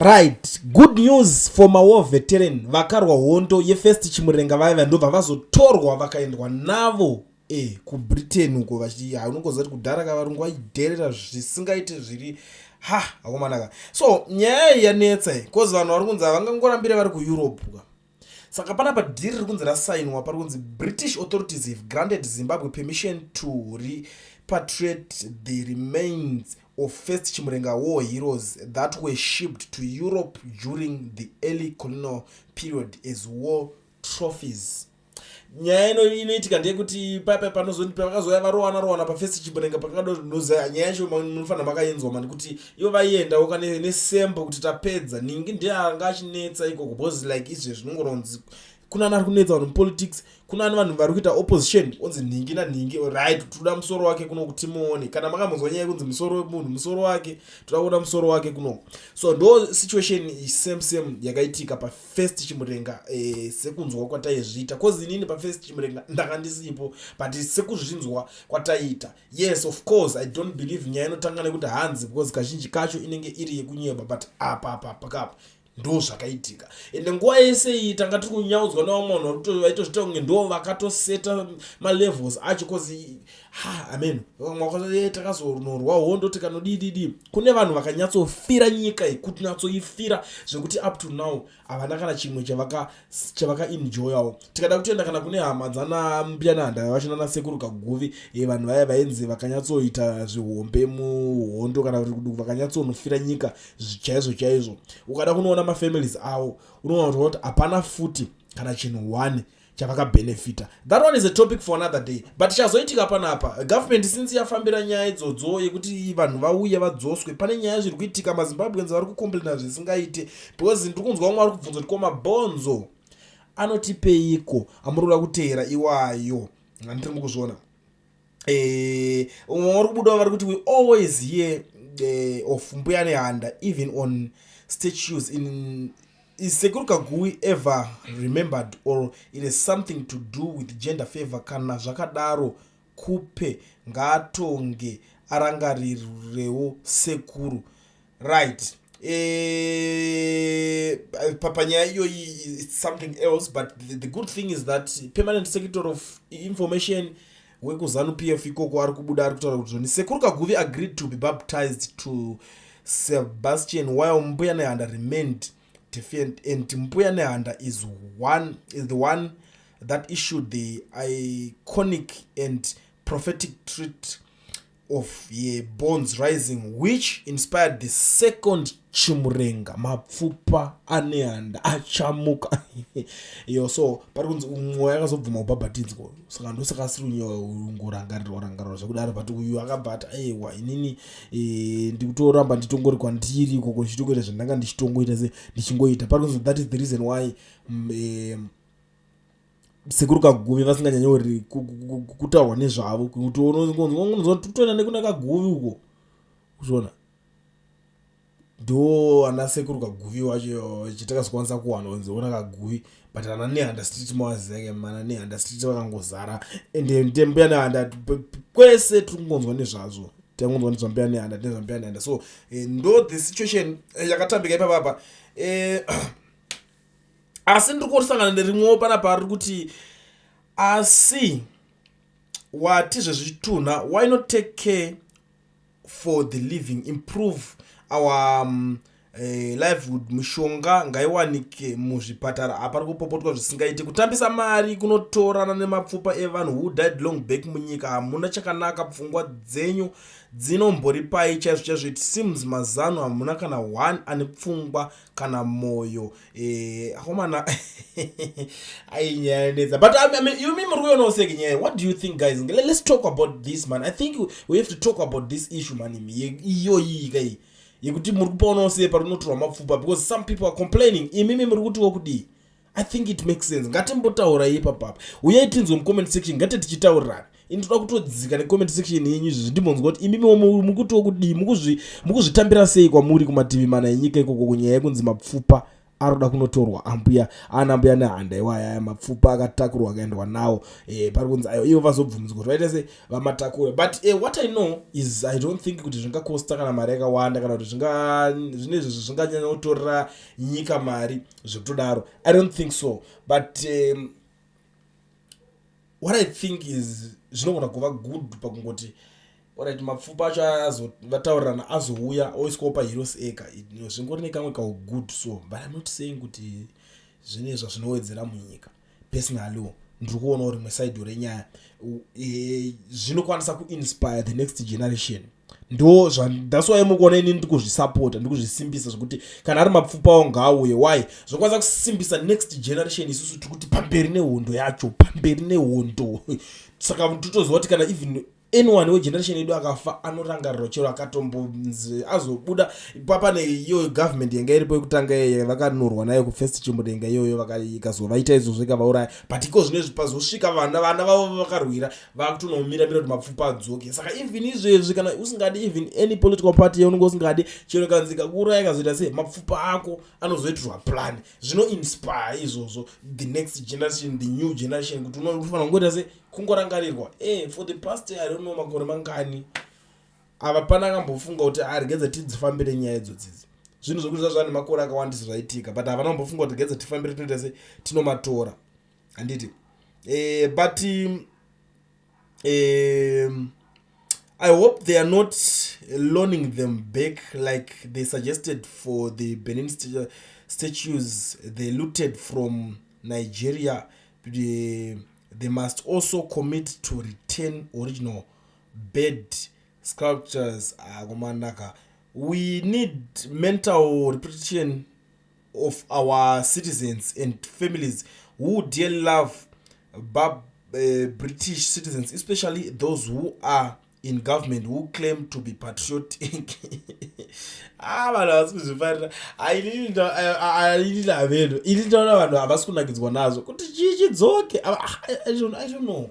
Right, good news for war veteran vakarwa hondo yefirst chimurenga vaiva ndobva vazotorwa vakaendwa navo kubritain uko unongoziva kuti kudhara kavarungu vaidherera zvisingaite zviri hakomanaka. So nyaya yanetsa cause vanhu vari kunzi havangangorambire vari kueurope saka panapa dhiri riri kunzi rasainwa pari kunzi British authorities have granted Zimbabwe permission to repatriate the remains of first chimurenga war heroes that were shipped to Europe during the early colonial period as war trophies. Nyaya inoitika ndeyekuti pakazoya varowana pafirst chimurenga pakadozaya nyaya yacho munofanira makaenzwa mani kuti ivo vaiendawo nesembo kuti tapedza ningi ndiye anga achinetsa ikoko because like izve zvinongoronzi kuna ari kunetsa vanhu mupolitics, kuna vanhu vari kuita opposition onzi ningi naningi right toda musoro wake kuno kuti muone kana makamuzwa nyaya yekunzi musoro wemunhu musoro wake toda kuona musoro wake kuno. So ndo situation same yakaitika pafirst chimurenga sekunzwa kwataizviita cause inini pafirst chimurenga ndakandisipo but sekuzvinzwa kwataita. Yes of course I don't believe nyaya inotanga nekuti hanzi because kazhinji kacho inenge iri yekunyeba but apa ndo zvakaitika ende nguva yese iyi tanga tiri kunyaudzwa nevamwe vanhu vaitozvita kunge ndo vakatoseta malevels acho cause amen takazonorwa hondo tikanodididi kune vanhu vakanyatsofira nyika iyi kuti nyatsoifira zvekuti up to now havana kana chimwe chavaka enjoyawo. Tikada kutoenda kana kune hama dzana Mbuya Nehanda vachina nasekuru Kaguvi vanhu vaya vainzi vakanyatsoita zvihombe muhondo kana kuti vakanyatsonofira nyika chaizvo ukada kunoona mafamilies avo unoona kuti hapana futi kana chinhu 1 chavakabenefita. That one is a topic for another day but chazoitika panapa government since yafambira nyaya idzodzo yekuti vanhu vauye vadzoswe pane nyaya zviri kuitika maZimbabweans vari kukomplaina zvisingaite because ndiri kunzwa umwe ari kubvunza kuti ko mabhonzo anotipeiko amurikuda kuteera iwayo handiri mukuzviona umwe vari kubuda vari kuti we always hear of Mbuya Nehanda even on statues in is Sekuru Kaguvi ever remembered or it has something to do with gender favor kana zvakadaro kupe ngatonge arangarirewo sekuru right papanyaya iyoyi it's something else but the good thing is that permanent secretary of information wekuZANU-PF ikoko ari kubuda ari kutaura kuti Sekuru Kaguvi agreed to be baptized to Sebastian while Mbuya Nehanda remained defiant and Mbuya Nehanda is the one that issued the iconic and prophetic treat of Bones Rising which inspired the second chimurenga mapfupa anehanda achamuka so pari kunzi umwe yakazobvuma kubhabhatidzwa saka ndosakasirunyewa ungorangarirwa zvekudaro but uyu akabhata aiwa inini ndikutoramba nditongori kwandiri ikoko ndichitongore zvandanga ndichingoita pari kunzi that is the reason why Sekuru Kaguvi vasinganyanyori kutaurwa nezvavo kuti unozotoenda nekuna Kaguvi uko uzviona ndo ana Sekuru Kaguvi wacho chitakazokwanisa kuwana unzoona Kaguvi but ana Nehanda street mawazake mana Nehanda street vakangozara ende Mbuya Nehanda kwese tikungonzwa nezvazvo tikungonzwa nezvaMbuya Nehanda so ndo the situation yakatambika ipapa asi ndiri kusangana nerimwewo panapa ari kuti asi wati zvezvitunha why not take care for the living improve our livelihood mushonga ngaiwanike muzvipatara apa ari kupopotwa zvisingaite kutambisa mari kunotorana nemapfupa evanhu who died long back munyika hamuna chakanaka pfungwa dzenyu dzinombori pai chaizvo it seems mazano hamuna kana 1 ane pfungwa kana moyo akomana ainyanedza but you mean muri kuona useke nyaya what do you think guys let's talk about this man I think we have to talk about this issue man iyoyi kai yekuti muri kupaona sei parinotorwa mapfupa because some people are complaining imimi muri kuti wokudi I think it makes sense ngatimbotaura ipapa uyai tinzwe mu comment section ngati tichitaurana indoda kutodzika ne comment section yenyu izvi ndimonzwa kuti imimi mukuti wokudi mukuzvitambira sei kwamuri kuma TV mana yenyika ikoko kunyaya yekunzi mapfupa aroda kunotorwa ambuya anambuya Nehanda iwaya mapfupa akatakurwa akaendwa nawo pari kunzi ayo ivo vazobvunzwa kuti vaite se vamatakura. But what I know is I don't think kuti zvingakosta kana mari yakawanda kana kuti zvinezvi zvinganyanya kutorera nyika mari zvekutodaro. I don't think so. But what I think is zvinogona kuva good pakungoti alright mapfupa acho vataurirana azouya oiswawo paheroes eka zvingori nekamwe kawo good. So but I'm not saying kuti zvinezva zvinowedzera munyika. Personally ndiri kuona uri mwesaidhi renyaya zvinokwanisa kuinspire the next generation. Ndo that's why mukuona ini ndikuzvisapota ndikuzvisimbisa zvekuti kana ari mapfupa awo ngaauye. Why zvokwanisa kusimbisa next generation isusu tikuti pamberi nehondo yacho pamberi nehondo. Saka totoziva kuti kana even anyone wegeneration yedu akafa anorangarira chero akatombonzi azobuda papane iyo government yanga iripo yekutanga vakanyorwa nayo kufirst chimurenga iyoyo vakazovaita izvozvo ikavauraya. But iko zvinezvi pazosvika vana vavo vakarwira vakutonomira kuti mapfupa adzoke. Saka even izvezvi kana usingadi even any political party yaunenge usingadi chero kanzika kuuraya kazoita sei mapfupa ako anozoitirwa plan. Zvino inspire izvozvo the next generation, the new generation kuti unofanira kungoita sei kungorangarirwa. For the past I don't know makore mangani ava pana akambofunga kuti arigedza tidzifambire nyaya idzodzidzi. Zvinhu zvokuti zvazvane makore akawandisa zvaitika but havana kumbofunga kuti gedza tifambire tinoita sei tinomatora handiti. But I hope they are not loaning them back like they suggested for the Benin statues they looted from Nigeria. They must also commit to return original bird sculptures. We need mental representation of our citizens and families who dearly love British citizens, especially those who are in government who claim to be patriotic. I don't know.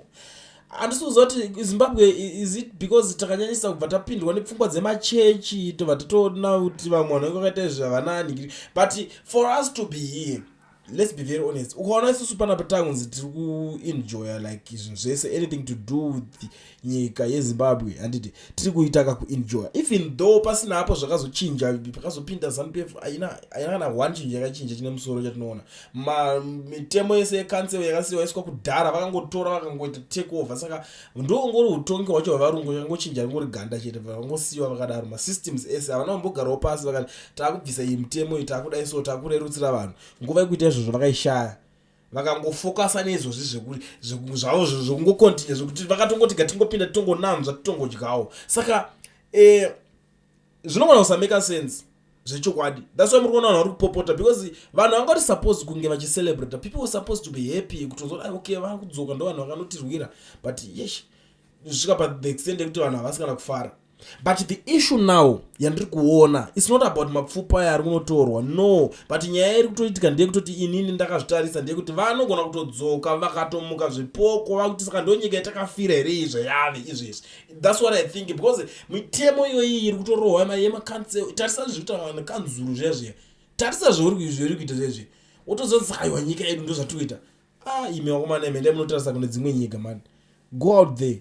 And so zoti Zimbabwe, is it because takanyanyisa kubva tapindwa nepfungwa dzemachechi tobva tatoona kuti vamwe vanongoita zvavanani. But for us to be here, let's be very honest, ukaona isusu pana patangunzi tiri kuenjoya like izvinhu zvese anything to do with nyika yeZimbabwe handiti tiri kuita kakuenjoy even though pasina hapo zvakazochinja pakazopinda ZANU-PF aina kana one chinja yakachinja chine musoro chatinoona mitemo yese yekansel yakasiwa iswa kudhara vakangotora vakangoita take over. Saka ndongori utongi wacho varungu yakangochinja ngori ganda chete vakangosiwa vakadaro masystems ese avana kumbogarawo pasi vakati takubvisa iyi mitemo itakuda iso takurerutsira vanhu nguva yekuita izvozvo vakaishaya vakangofokasa nezvozvi zvavo zvokungokontinue zvokuti vakatongoti gatingopinda titongonanzva titongodyawo. Saka zvinogona kusameka sense zvechokwadi. That's why muri kuona vanhu vari kupopota because vanhu vangori supposed kunge vachicelebrate. People were supposed to be happy kutonzwa okay vari kudzoka ndo vanhu vakanotirwira but yes zvisvika pa the extent yekuti vanhu havasi kana kufara. But the issue now yandiri kuona it's not about mapfupa aya ari kunotorwa no, but nyaya iri kutoitika ndeyekutoti inini ndakazvitarisa ndeyekuti vanogona kutodzoka vakatomuka zvipoko vakuti saka ndonyika yatakafira here izvo yave izvezvi. That's what I think because mitemo iyoyi iri kutorohwa yemakansel. Tarisa zvekuita vanhu kanzuru zvezvi tarisa zveuri kuita zvezvi wotozonzi aiwa nyika yedu ndo zvatoita ime wakomana emende munotarisa kune dzimwe nyika man go out there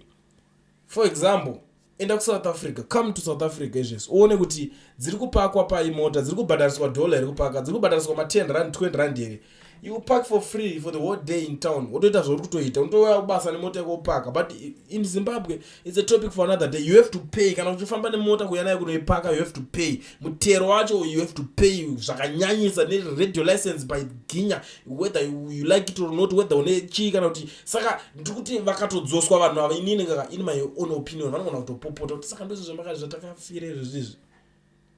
for example enda kuSouth Africa, come to South Africa izvesi uone kuti dziri kupakwa paimota dziri kubhadhariswa dollar iri kupaka dziri kubhadhariswa ma10 rand 20 rand here. You park for free for the whole day in town. Wotoita zvauri kutoita unotouya kubasa nemota yako upaka. But in Zimbabwe it's a topic for another day. You have to pay kana uchifamba nemota kuya nayo kunoipaka you have to pay mutero wacho you have to pay zvakanyanyisa ne-radio license by Ginya whether you like it or not whether une chi kana kuti saka ndikuti vakatodzoswa vanhu ava inini kaka in my own opinion vanogona kutopopota kuti saka ndizvo zvamakazi zvatakafira izvozvi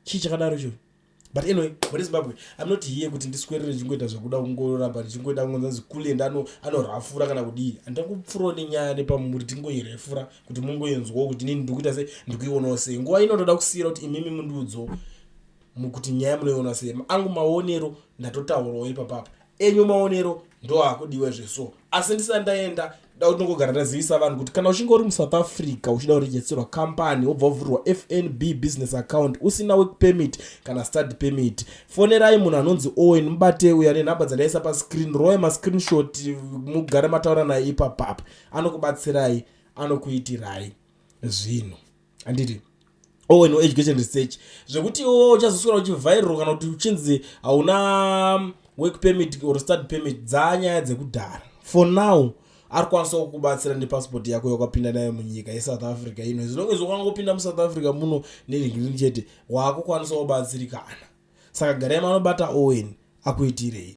chi chakadaro icho. But anyway, what is Zimbabwe? I'm not here kuti ndiswerere chingoita zvakuda kungoramba chingoita ngonzanzi kulenda anorafura kana kudii. Andakupfuro nenyaya nepamuri tingoirefura kuti mungoenzwa kuti nini ndikuita sei ndikuionawo sei. Nguva inotoda kusiyira kuti imimi mundudzo mukuti nyaya munoiona sei. Angu maonero ndatotaurawo ipapapa. enyu maonero ndo akudiwe zveso. Asi ndisati ndaenda ndautongogara ndazivisa vanhu kuti kana uchinge uri muSouth Africa uchida kuregisterwa company wobva wavhurwa FNB business account usina work permit kana study permit, fonerai munhu anonzi Owen, mubate uya nenhamba dzandaisa pascreen, roi mascreenshot mugare mataura naye ipapapo, anokubatsirai, anokuitirai zvinhu. Anditi Owen education research zvekuti iwo uchazoswera uchiviral kana kuti uchinzi hauna work permit or study permit dzanyaya dzekudhara. For now ari kwanisa kukubatsira nepassport yako yakapinda nayo munyika yeSouth Africa ino. Zvinonge zvokangopinda muSouth Africa muno neringini chete wakukwanisa kubatsirikana. Saka garai manobata Owen akuitirei.